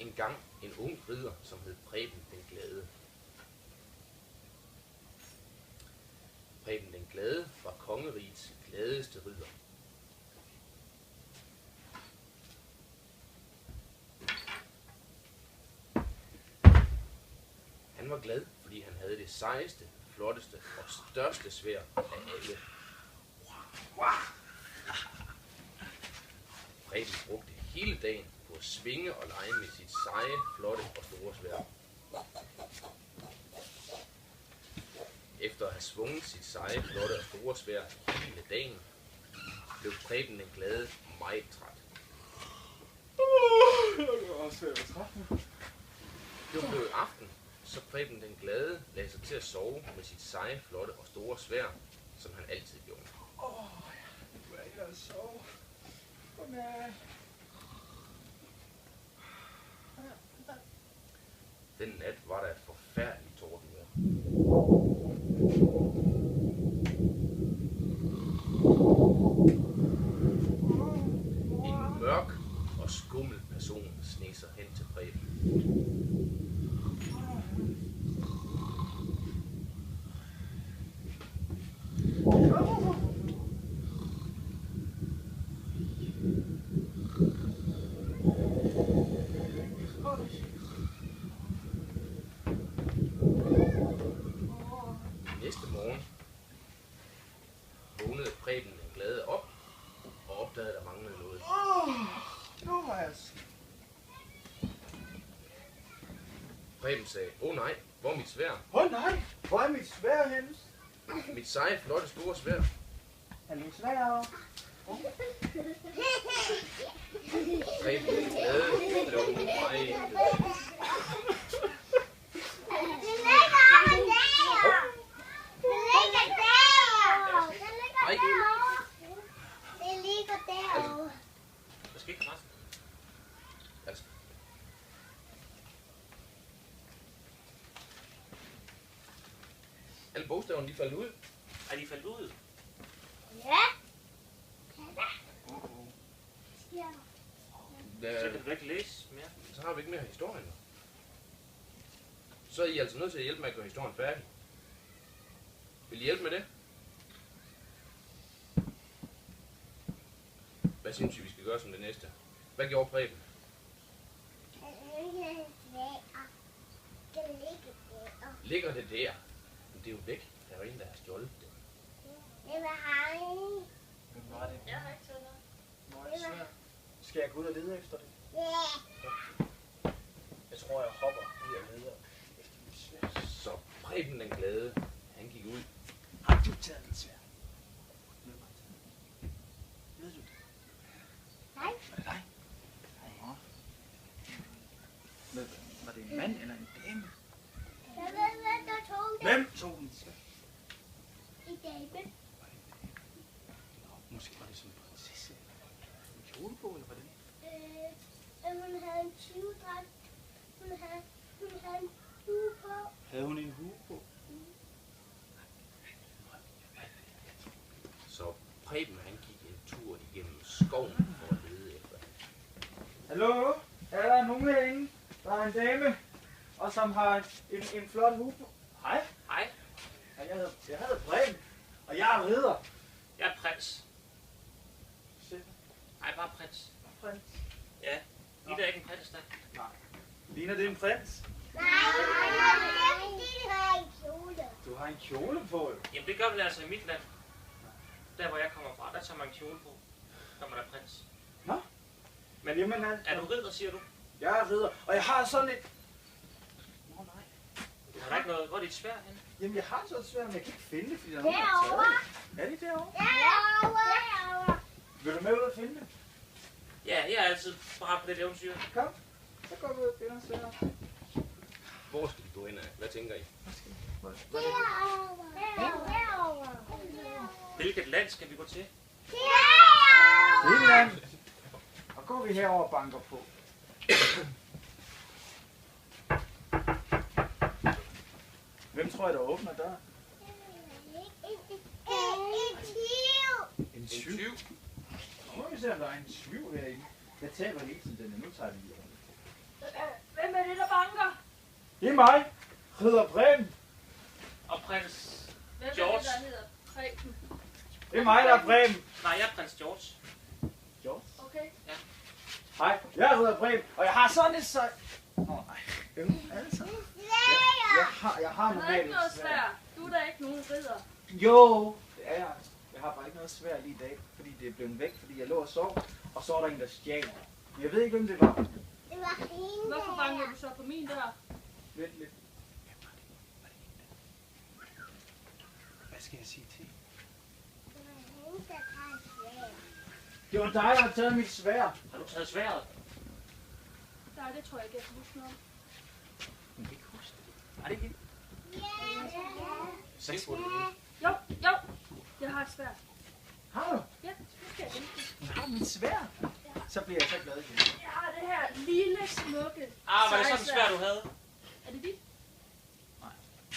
engang en ung ridder, som hed Preben den Glade. Preben den Glade var kongerigets gladeste ridder. Han var glad, fordi han havde det sejeste, flotteste og største sværd af alle. Preben brugte hele dagen på at svinge og lege med sit seje, flotte og store sværd. Efter at have svunget sit seje, flotte og store sværd hele dagen, blev Preben den Glade meget træt. Det var blevet aften, så Preben den Glade lagde sig til at sove med sit seje, flotte og store sværd, som han altid gjorde. Nu er jeg sove. Godnat. Den nat var der et forfærdeligt tordenvejr. En mørk og skummel person sneg sig hen til Preben. Næste morgen vågnede Preben den Glade op og opdagede, at der manglede noget. Nu har jeg... Preben sagde, nej, hvor er mit sværd? Nej, hvor er mit sværd henne? Mit seje, flotte, store sværd. Er mit sværd? Preben den Glade blev meget... Hvad skete der, Martin? Altså. Alle bogstaverne, de faldt ud. Er de faldet ud? Ja. Så kan du ikke læse mere. Så har vi ikke mere historien. Så er I altså nødt til at hjælpe med at gøre historien færdig. Vil I hjælpe med det? Hvad synes I, vi skal gøre som det næste? Hvad gjorde Preben? Ligger det der? Men det er jo væk. Der er jo en, der har stjålet det. Det var han. Hvem var det? Jeg har ikke taget noget. Skal jeg gå ud og lede efter det? Ja. Jeg tror, jeg hopper ud og leder efter mit sværd. Så Preben den Glade, han gik ud. Har du taget mit sværd? Ved du det? Nej. Var det dig? Var det en mand eller en dame? Jeg ved, hvem der tog det. Hvem tog mit sværd? I dame. Måske var det sådan en prinsesse. En kjole på, eller hvordan? Hun havde en tyvedragt. Hun havde en hue på. Havde hun en hue på? Så Preben, han gik en tur igennem skoven for at lede efter det. Hallo? Er der nogen herinde? Der er en dame, og som har en flot hue på. Hej. Hej, Jeg hedder Preben, og jeg er ridder. jeg er prins. Se, Nej, bare prins. prins. Ja, I der ikke en prins, der. Nej. Ligner det en prins? Nej, det har en kjole. Du har en kjole på, jo. Jamen det gør man altså i mit land. Der hvor jeg kommer fra, der tager man kjole på, når man er prins. Nå. Men jamen, Er du ridder, siger du? jeg er ridder, og jeg har sådan et... Nå nej. Har der ikke noget? Hvor er dit sværd henne? Jamen, jeg har så et sværd, men jeg kan ikke finde det, fordi der er nogen, der har taget det. Er de derovre? Derovre. Vil du med ud og finde det? Ja, jeg er altid parat på det eventyr. Kom. Så går vi ud og finder sværd. Hvor skal vi gå ind af? Hvad tænker I? Derovre. Hvilket land skal vi gå til? Lilleland. Og går vi herover og banker på. Hvem tror jeg, der åbner døren? En tyv. Nu må vi se, om der er en tyv herinde. Jeg taber hele tiden den, nu tager vi lige. Det er mig. Ridder Preben. Og prins Hvem er George. det, der hedder Preben? Det er mig, der er Preben. Nej, jeg er prins George. Jo. Okay. Hej, jeg er Ridder Preben, og jeg har sådan et sejt... nej. Altså. Jeg har Han har ikke normalt noget et sværd. svær. Du er da ikke nogen ridder. Jo, det er jeg. Jeg har bare ikke noget svært lige i dag, fordi det er blevet væk, fordi jeg lå og sov, og så var der en, der stjal. Men jeg ved ikke, hvem det var. Det var hende. Hvorfor banker du så på min dør? Vent lidt. Hvad skal jeg sige til? Det var hende, der tager svær. Det var dig, der har taget mit sværd. Har du taget sværet? Nej, det tror jeg ikke, jeg kan huske noget om. Hun kan ikke huske det. Er det ikke? Se på det nu. Jo, jo. Jeg har et sværd. Har du? Ja, nu skal jeg hente det. Hun har mit sværd. Så bliver jeg så glad igen. Jeg har det her lille, smukke Var det sådan en sværd, du havde? Er det dit?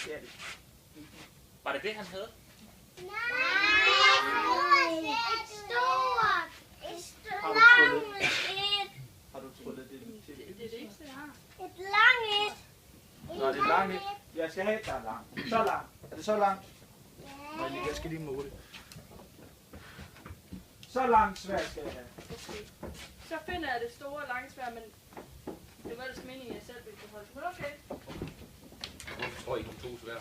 Det er det. Var det det, han havde? Nej, et stort. Har du Langt tryllet? et. Har du tryllet det til? Det er det eneste, jeg har. Et langt et. Nå, det er langt. Jeg skal have et, der er langt. Så langt. Er det så langt? Jeg skal lige måle. Så langt sværd skal jeg have. Okay. Så finder jeg det store lange sværd, men det var ellers meningen, at jeg selv ville beholde. Men okay. Hvorfor tror I ikke, du tog svær?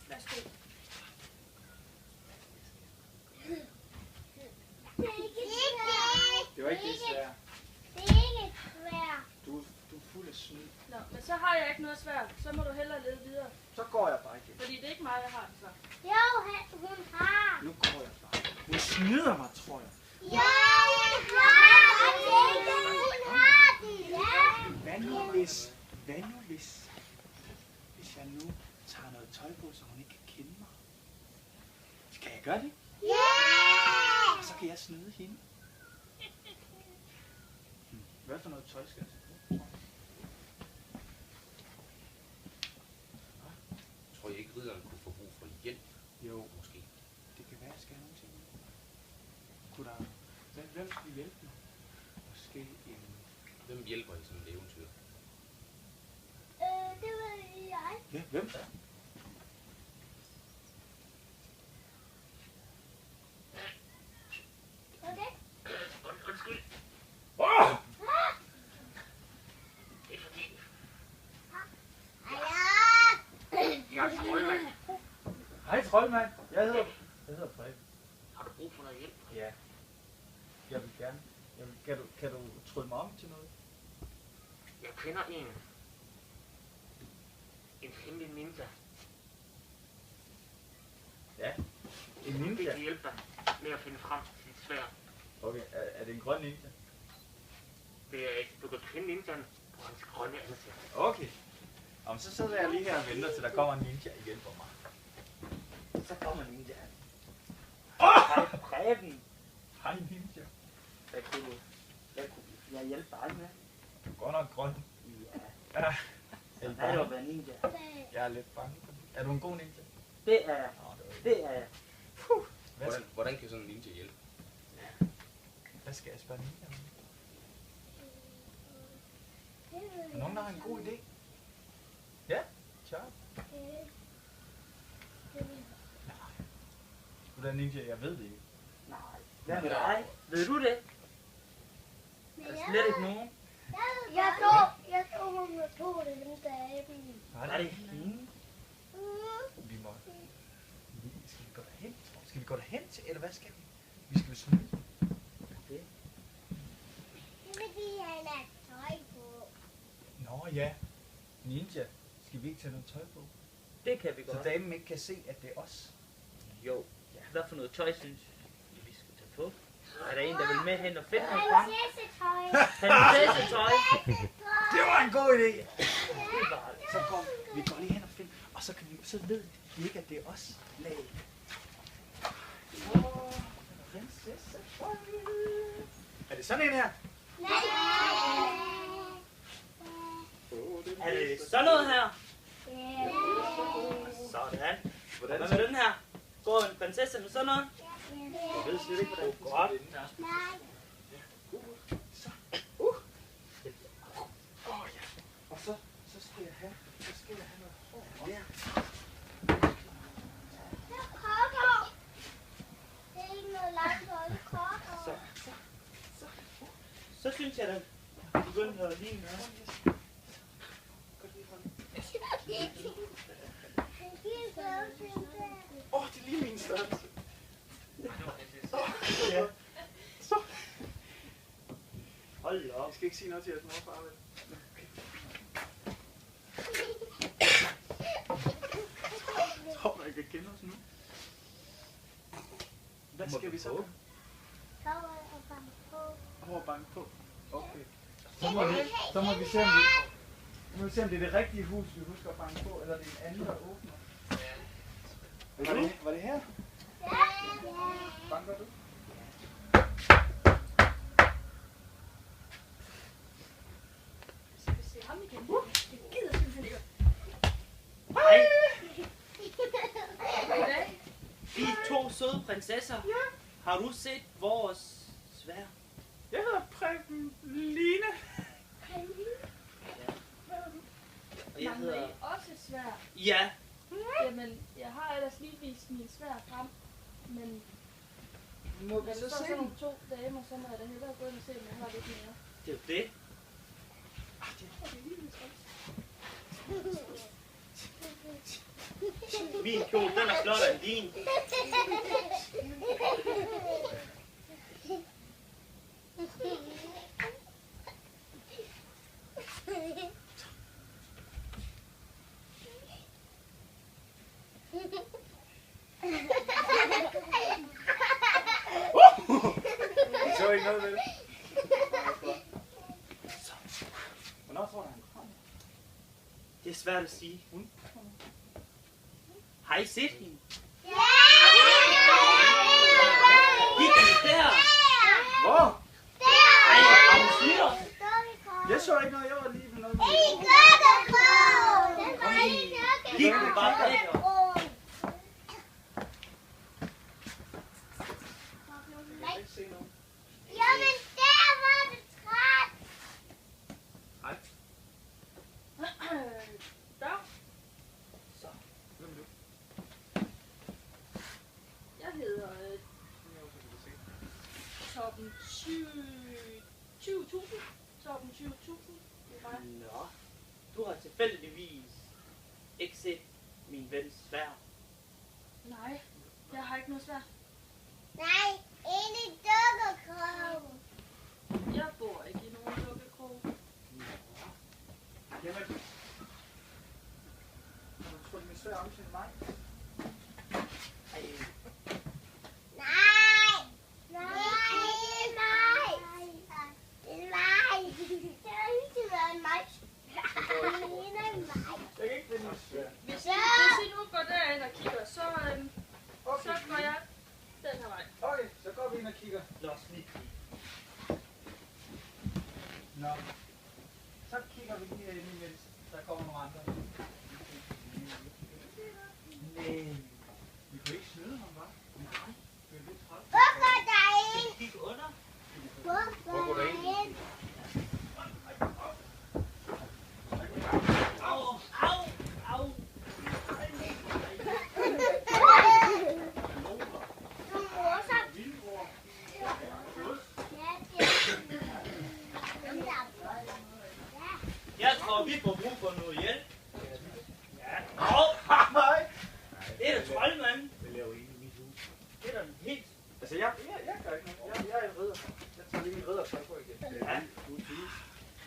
Værsgo. Det var ikke det sværd. Det er ikke svært. Du er fuld af snyd. Nå, men så har jeg ikke noget sværd. Så må du hellere lede videre. Så går jeg bare igen. Fordi det er ikke mig, jeg har det så. Jo, hun har. Nu går jeg bare. Hun snyder mig, tror jeg. Jo, hun har den. Hun har den. Ja. Hvad nu hvis jeg nu tager noget tøj på, så hun ikke kan kende mig? Skal jeg gøre det? Ja. Og så kan jeg snyde hende. Hvad for noget tøj skal jeg tage på? Tror I ikke, ridderen kunne få brug for hjælp? Jo, Måske. det kan være, jeg skal have nogle ting. Kunne der... Hvem skal hjælpe mig? Måske en... Hvem hjælper i sådan et eventyr? Det var jeg. Ja, hvem? Okay. Undskyld. Åh! Det er fordi, Ja. jeg er troldmand. Hej, troldmand. Jeg hedder Preben. Har du brug for noget hjælp? Ja. Jeg vil gerne. Kan du trylle mig om til noget? Jeg kender en hemmelig ninja. Ja. En Det ninja? kan hjælpe dig med at finde frem til dit sværd. Okay, er det en grøn ninja? Det er ikke. Du kan kende ninjaen på hans grønne ansigt. Okay. Om så sidder jeg lige her og venter, til der kommer en ninja igen for mig. Så kommer ninjaen. Hej, Preben. Hej, ninja. Hvad kunne jeg hjælpe dig med? Du er godt nok grøn. Ja. Er du at være ninja? Jeg er lidt bange. Er du en god ninja? Det er jeg. Det er jeg. Hvordan kan sådan en ninja hjælpe? Hvad skal jeg spørge ninja om? Er nogen, der har en god idé? Ja, Charles. Du er ninja, jeg ved det ikke. Nej. Hvad med dig? Ved du det? Der er slet ikke nogen. Jeg tror, hun var to af dem, der er i bilen. Er det hende? Vi må... Skal vi gå derhen? Skal vi gå derhen til, eller hvad skal vi? Vi skal jo snyde. Det er fordi, han har tøj på. Nå ja. Ninja. Skal vi ikke tage noget tøj på? Det kan vi Så godt. damen ikke kan se, at det er os. Jo. Hvad for noget tøj synes vi skal tage på? Er der en, der vil med hen og finde noget frem? Prinsessetøj. Prinsessetøj. Det var en god idé. Det var det. Så vi går lige hen og finder, og så kan vi, så ved de ikke, at det er os. Lag. Prinsessetøj. Er det sådan en her? Er det sådan noget her? Ja. Sådan. Hvordan Hvad med den her? Går en prinsesse med sådan noget? Jeg ved slet ikke, hvordan det Godt. Nej. Og så synes jeg, der begynder at ligne noget. Det er lige min størrelse. Ja. Så. Hold op. Jeg skal ikke sige noget til jeres morfar, vel? Jeg tror, jeg kan kende os nu. Hvad skal vi så? Over og banke på. Okay. Så må vi se, om det er det rigtige hus, vi husker at banke på, eller det er en anden, der åbner. Var det her? Ja. Banker du? Skal vi se ham igen? Det gider simpelthen ikke. Hej. Goddag. Vi to søde prinsesser. Ja. Har du set vores sværd? Jeg hedder Preben Line. Og jeg Mangler hedder... I også svær? Ja. Jamen, jeg har ellers lige vist min svær frem, men Må vi når så der står se sådan nogle den? 2 damer, så må jeg da hellere gå ind og se, om jeg har lidt mere. Det er jo det. Min kjole, den er flottere end din. Jeg så ikke noget ved det. Hvornår tror du, han kommer? Det er svært at sige. Har I set hende? Kig der. Hvor? Ej, har du smidt? Jeg så ikke noget, jeg var lige på noget. Kig bare der. Jeg kan ikke se noget. Jamen, der var det træt. Hej. Der. Så. Hvem er du? Jeg hedder Torben 20.000. Torben 20.000. Det er mig. Nå. Du har tilfældigvis ikke set min vens sværd. Nej, jeg har ikke noget svært. Nej, inde i dukkekrogen. Jeg bor ikke i nogen lukkekrog. Jamen. Har du trukket min svær om til mig? Ej, Nej. Nej, det er mig. Det er mig. Det har ikke været mig. Det ligner mig. Jeg kan ikke finde min svær. Hvis I nu går derind og kigger, så går jeg den her vej. Okay, så går vi ind og kigger. lad os lige kigge. Nå. Så kigger vi lige ind imens der kommer nogle andre. Nej. Vi kan ikke snyde ham, hva'? Nej. Det er lidt træt. Hvor går der ind? Kig under. Hvor går der ind? Au, au, au. Du morser. Vildbror. Ja, det er. Jeg tror, vi får brug for noget hjælp. Ja. Au. Nej. Det er da troldmanden. Det laver en i mit hus. Det er da helt... Altså, jeg gør ikke noget. Jeg er en ridder. Jeg tager lige min riddertøj på igen. Ja. Du er tyve.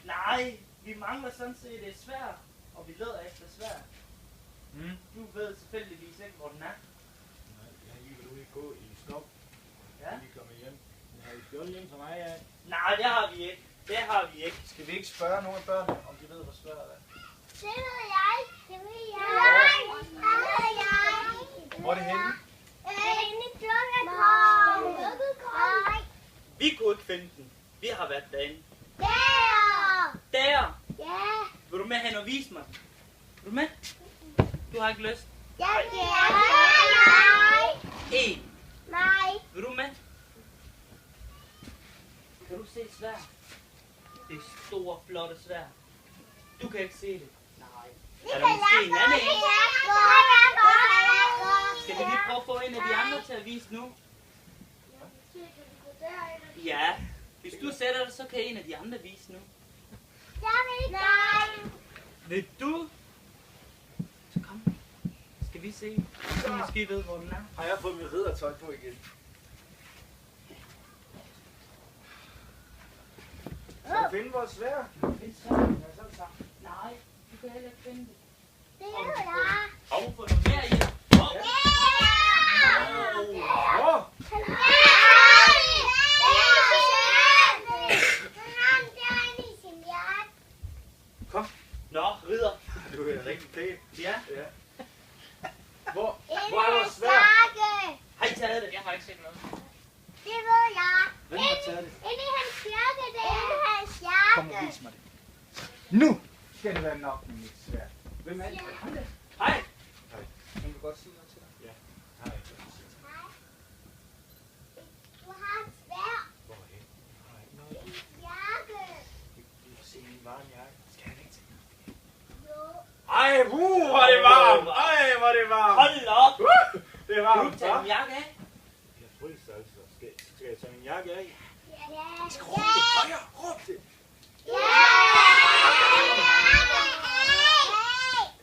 Nej, vi mangler sådan set et sværd, og vi leder efter sværd. Du ved selvfølgeligvis ikke, hvor den er. Nej, jeg har lige været ude gå i skov. Ja? Vi kommer hjem. Jeg har I stjålet hjem fra mig af. Nej, det har vi ikke. Det har vi ikke. Skal vi ikke spørge nogle af børnene, om de ved, hvor svært det er? Det ved jeg. Det ved jeg. Det ved jeg. Hvor er det henne? Inde i dukkekrogen. Nej. Vi kunne ikke finde den. Vi har været derinde. Der. Der! Ja. Vil du med hen og vise mig? Vil du med? Du har ikke lyst. Jeg vil nej. En. Nej. Vil du med? Kan du se sværd? Det er store, flotte sværd. Du kan ikke se det. Nej. Er der måske en anden en? Skal vi lige prøve at få en af de andre til at vise nu? Ja. Hvis du sætter dig, så kan en af de andre vise nu. Jeg vil ikke. Nej. Vil du? Så kom. Skal vi se? Så måske ved, hvor den er. Har jeg fået mit riddertøj på igen? Skal du finde vores svær? Find sværen. Nej, du kan heller ikke finde det. Det er jo jeg. Har du fået noget mere i? Åh! Kom. Nå, ridder. Du er rigtig pæn. Ja. Ja. Hvor er vores svær? Har I taget det? Jeg har ikke set noget. Det ved jeg. Hvem har taget det? Inde i hans jakke, det er inde i hans Kom og jakke. vis mig det. Nu skal det være nok med mit svær. Hvem er det? Hej. Kan du godt sige noget til dig? Ja. Hej. Du har et sværd Hvorhen? Hej. Noget. i jakke. Du kan se min varme jakke. Skal jeg ikke tage den? Jo. Ej, hvor er det varmt! Ej, hvor er det varmt! Hold op. Det er Kan varmt, du tage din jakke af? Jeg fryser altså. Skal jeg tage min jakke af? Ja. Højere, råb det!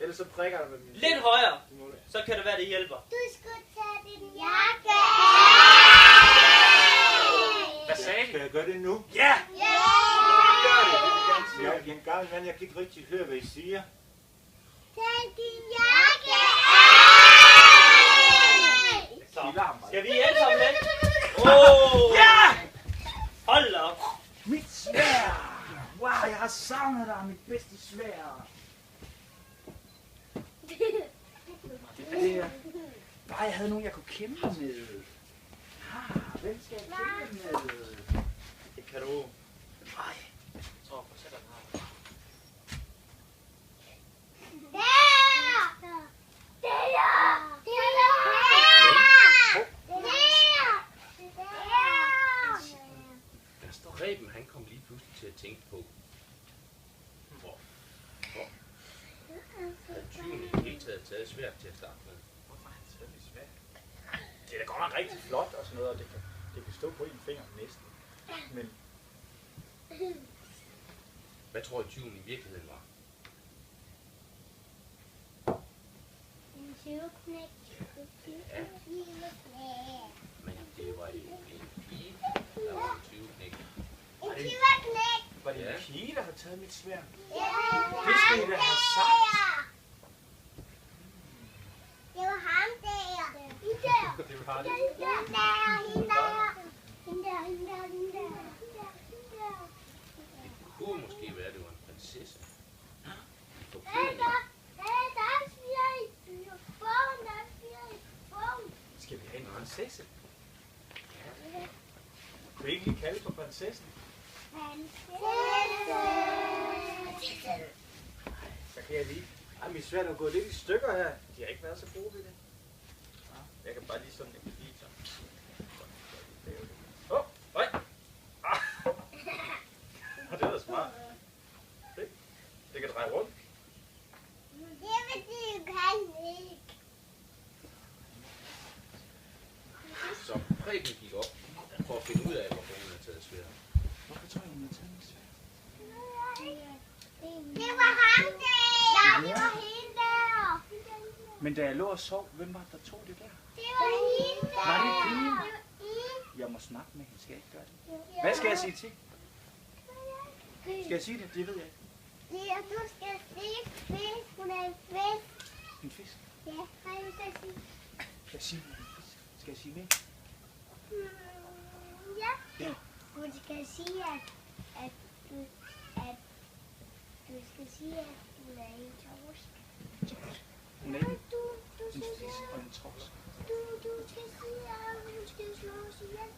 Ellers så prikker der med min Lidt højere. Det må det. Så kan det være, det hjælper. Du skulle tage din jakke. Hvad sagde de? Skal jeg gøre det nu? Ja. Jeg er en gammel mand, jeg kan ikke rigtig høre, hvad I siger. Tag din jakke Så. I larm bare. Skal vi alle sammen med? Ja! Hold op. Mit sværd! Wow, jeg har savnet dig, mit bedste sværd. Det er bare, jeg havde nogen, jeg kunne kæmpe med. Hvem skal jeg kæmpe med? Det kan du. Ej, Jeg tror, på sætter den her. Preben, han kom lige pludselig til at tænke på, hvorfor havde tyven i det hele taget taget svært til at starte med. hvorfor har han taget mit sværd? Det er da godt nok rigtig flot og sådan noget, og det kan stå på en finger næsten. Men Hvad tror I tyven i virkeligheden var? En tyveknægt. Men det var jo en pige, der var en tyveknægt. En tyveknægt. var det Ja. en pige, der har taget mit sværd? Det skal I da have sagt. Det var ham der. Hende der. Det var det. Hende der. Det kunne måske være, at det var en prinsesse. For Der er sviger i bogen. Skal vi have en prinsesse? Kan vi ikke lige kalde på prinsessen? Så kan jeg lige... Ej, mit sværd er gået lidt i stykker her. De har ikke været så gode ved det. Jeg kan bare lige sådan en lige så. Åh, nej. Det er da smart. Det kan dreje rundt. Så Preben gik op for at finde ud af, hvorfor hun havde taget svært. Hvorfor tror jeg, hun har taget mit sværd? Det var ham der. Det var hende der. Men da jeg lå og sov, hvem var det, der tog det der? Det var hende der. Var det hende? Jeg må snakke med hende. Skal jeg ikke gøre det? Hvad skal jeg sige til? Skal jeg sige det? Det ved jeg ikke. Ja, du skal sige fisk. Hun er en fisk. En fisk? Ja, hvad vil du sige? Skal jeg sige, hun er en fisk? Skal jeg sige mere? Ja. Hun skal sige, at du skal sige, at hun er en torsk. Hun er en Du skal fisk sige, og en torsk. du skal sige, at hun skal slå os ihjel.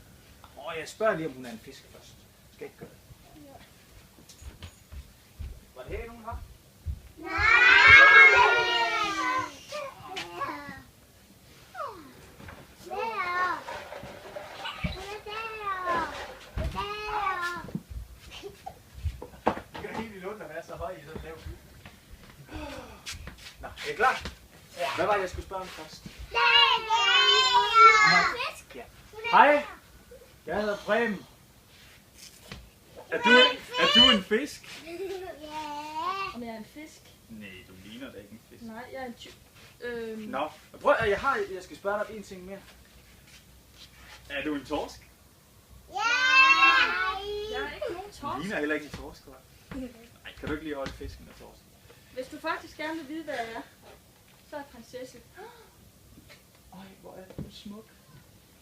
Jeg spørger lige, om hun er en fisk først. Skal jeg ikke gøre det? Var det her nogen har? Det kan helt vildt ondt at være så høj i sådan en lav by. Nå, er I klar? Hvad var det, jeg skulle spørge om først? Ja. Hej, jeg hedder Preben. Er du en fisk? Ja. Om jeg er en fisk? Nej, du ligner da ikke en fisk. Nej, jeg er en Nå, prøv, jeg skal spørge dig om en ting mere. Er du en torsk? Ja. Jeg er ikke nogen Du torsk. ligner heller ikke en torsk, hva'? Nej, kan du ikke lige holde fisken og torsken? Hvis du faktisk gerne vil vide, hvad jeg er, så er jeg prinsesse. Ej, hvor er du smuk.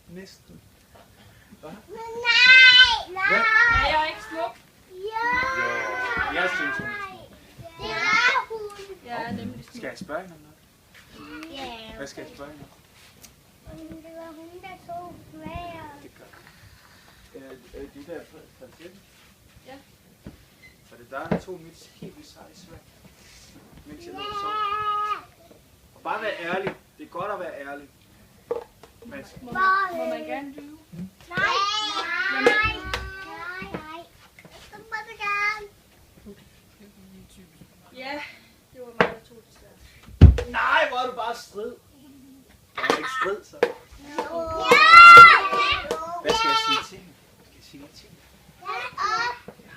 Næsten. Hvad? Men nej. Hvad? Er jeg ikke smuk? Ja. Jo, jeg synes, hun er smuk. Det er hun. Jeg er nemlig smuk. Skal jeg spørge hende om noget? Ja. Hvad skal jeg spørge hende om? Det var hun, der tog sværet. Det gør de der prinsesse? Ja. Og det der tog mit helt vildt seje svær. Mens jeg lå og sov. Og bare være ærlig. Det er godt at være ærlig. Mads. Må man gerne lyve? Nej. Nej. Nej. Så må du gerne. Ja, det var mig, der tog det svært. Nej, hvor er du bare strid. Jeg er ikke strid, så. Hvad skal jeg sige til hende? Skal jeg sige noget til hende?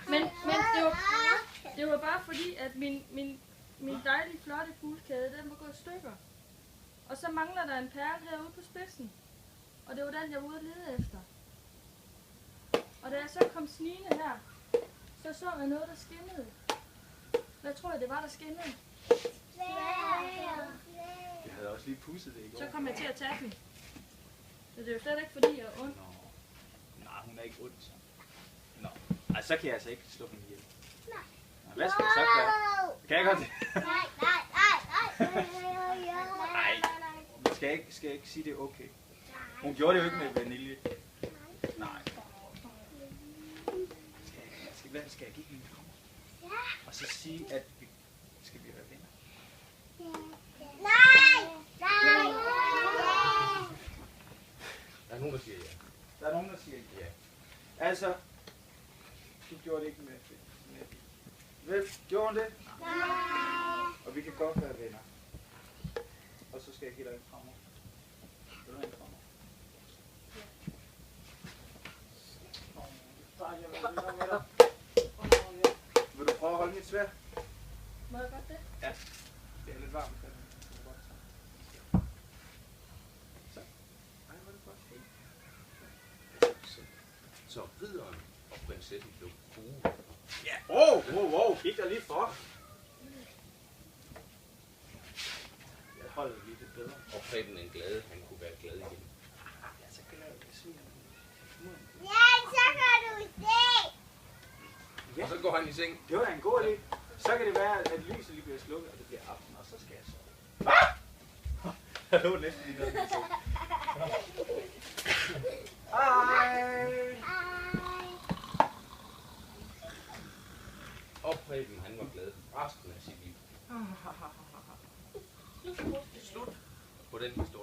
Men det var bare fordi, at min dejlige, flotte guldkæde, den var gået i stykker. Og så mangler der en perle herude på spidsen. Og det var den, jeg var ude at lede efter. Og da jeg så kom snigende her, så jeg noget, der skinnede. Hvad tror jeg, det var, der skinnede? Jeg havde også lige pudset det i går. Så kom jeg til at tage den. Så det er jo slet ikke, fordi jeg er ond. Nå. Nej, hun er ikke ond, så. Nå. Ej, så kan jeg altså ikke slå hende ihjel. Nej. Nå, hvad skal jeg så gøre? Kan jeg godt det? Nej. Skal jeg ikke sige det er okay? Hun gjorde det jo ikke med vanilje. Nej. Hvad skal jeg give hende, kommer? Og så sige, at vi skal være venner. Der er nogen, der siger ja. Der er nogen, der siger ja. Altså, du gjorde det ikke med. Vel, gjorde hun det? Nej. Og vi kan godt være venner. Og så skal jeg give dig en krammer. Vil du have en krammer? Vil du prøve at holde mit sværd? Må jeg godt det? Ja. Det er lidt varmt. Så. Ej, hvor er det godt. Så ridderen og prinsessen blev gode. Ja. Wow. Gik der lige for. Jeg holder lige lidt bedre. Og Preben en glad, han kunne være glad igen. Ja, så kan jeg jo svine. Ja, så kan du se. Ja. Og så går han i seng. Det var da en god idé. Så kan det være, at lyset lige bliver slukket, og det bliver aften, og så skal jeg sove. Hvad? Jeg lå næsten lige noget. Hej! Og Preben, han var glad resten af sit liv. Slut på den historie.